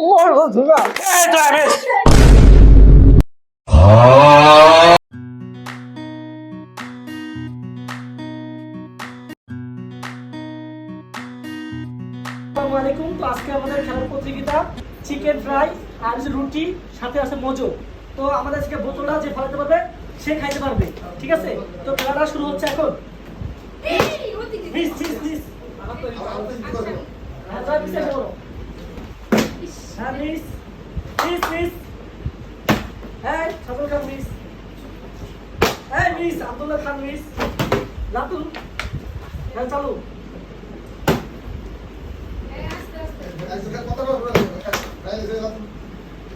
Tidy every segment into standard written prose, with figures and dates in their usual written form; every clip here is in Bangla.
মরবো ধুরা এই তো আমি আসসালামু আলাইকুম। তো আজকে আমাদের খেলার প্রতিযোগিতা চিকেন ফ্রাই আর হচ্ছে রুটি সাথে আছে মজো। তো আমাদের আজকে বোতলটা যে ফেলাতে পারবে সে খাইতে পারবে, ঠিক আছে? তো খেলাটা শুরু হচ্ছে এখন। মিস মিস মিস হ্যাঁ জয় মিস এসে বলো। হ্যাঁ মিস মিস মিস এই সাদুল খান মিস, এই মিস আব্দুল্লাহ খান মিস, লাতুল হ্যাঁ চালু।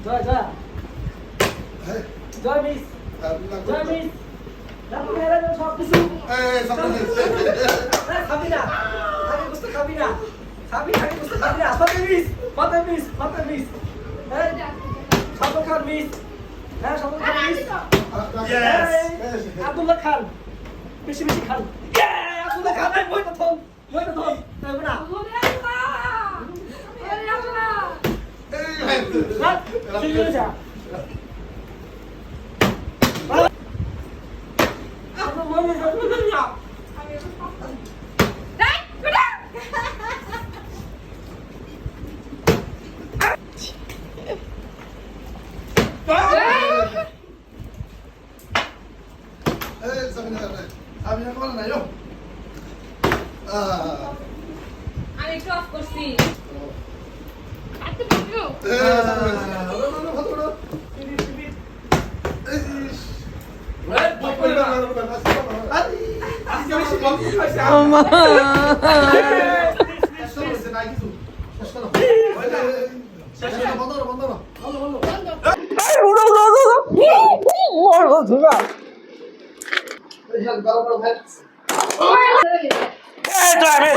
জয় জয় জয় মিস জয় মিস লাতুল হেরে যাও সব কিছু। খাবি না আগে বুঝতে খাবি না, খাবি আগে বুঝতে খাবি না। ফাতে মিস ফাতে মিস ফাতে মিস সাদুল খান মিস, হ্যাঁ সাদুল খান মিস, আব্দুল্লাহ খান বেশি বেশি খান। আব্দুল্লাহ খান বইটা থম তাইবে না যা আমি একটু অফ করছি। মরবো ধুরা এই তো আমি